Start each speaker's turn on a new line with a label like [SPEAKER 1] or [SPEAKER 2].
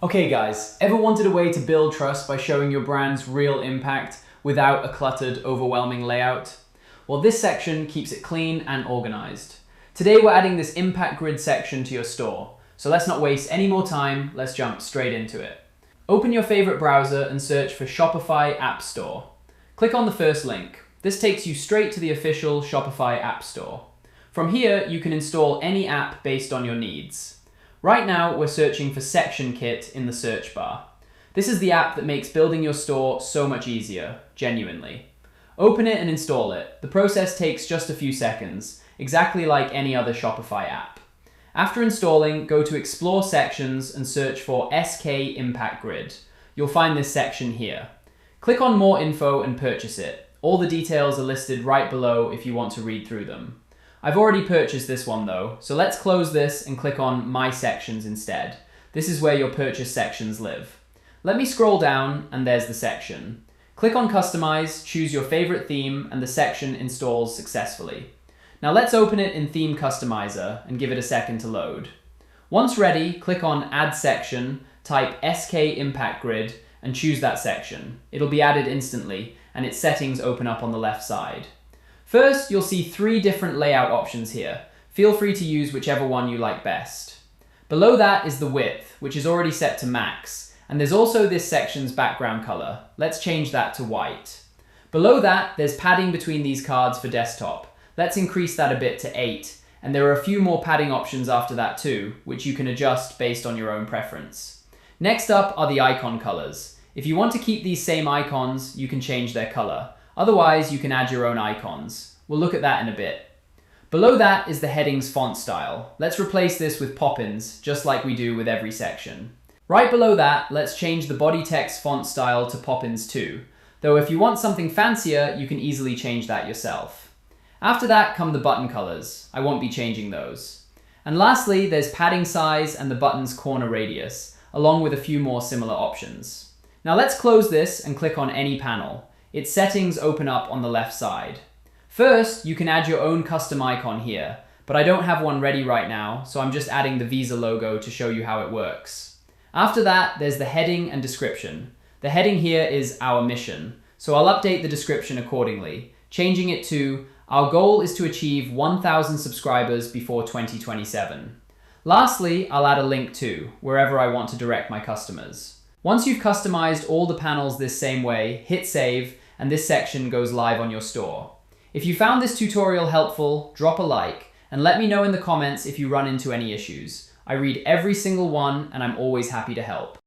[SPEAKER 1] Okay guys, ever wanted a way to build trust by showing your brand's real impact without a cluttered, overwhelming layout? Well, this section keeps it clean and organized. Today we're adding this impact grid section to your store, so let's not waste any more time, let's jump straight into it. Open your favorite browser and search for Shopify App Store. Click on the first link. This takes you straight to the official Shopify App Store. From here, you can install any app based on your needs. Right now, we're searching for Section Kit in the search bar. This is the app that makes building your store so much easier, genuinely. Open it and install it. The process takes just a few seconds, exactly like any other Shopify app. After installing, go to Explore Sections and search for SK Impact Grid. You'll find this section here. Click on More Info and purchase it. All the details are listed right below if you want to read through them. I've already purchased this one though, so let's close this and click on My Sections instead. This is where your purchase sections live. Let me scroll down and there's the section. Click on Customize, choose your favorite theme, and the section installs successfully. Now let's open it in Theme Customizer and give it a second to load. Once ready, click on Add Section, type SK Impact Grid, and choose that section. It'll be added instantly, and its settings open up on the left side. First, you'll see 3 different layout options here. Feel free to use whichever one you like best. Below that is the width, which is already set to max, and there's also this section's background color. Let's change that to white. Below that, there's padding between these cards for desktop. Let's increase that a bit to 8, and there are a few more padding options after that too, which you can adjust based on your own preference. Next up are the icon colors. If you want to keep these same icons, you can change their color. Otherwise, you can add your own icons. We'll look at that in a bit. Below that is the heading's font style. Let's replace this with Poppins, just like we do with every section. Right below that, let's change the body text font style to Poppins too. Though if you want something fancier, you can easily change that yourself. After that come the button colors. I won't be changing those. And lastly, there's padding size and the button's corner radius, along with a few more similar options. Now let's close this and click on any panel. Its settings open up on the left side. First, you can add your own custom icon here, but I don't have one ready right now, so I'm just adding the Visa logo to show you how it works. After that, there's the heading and description. The heading here is Our Mission, so I'll update the description accordingly, changing it to Our goal is to achieve 1,000 subscribers before 2027. Lastly, I'll add a link to, wherever I want to direct my customers. Once you've customized all the panels this same way, hit save, and this section goes live on your store. If you found this tutorial helpful, drop a like, and let me know in the comments if you run into any issues. I read every single one, and I'm always happy to help.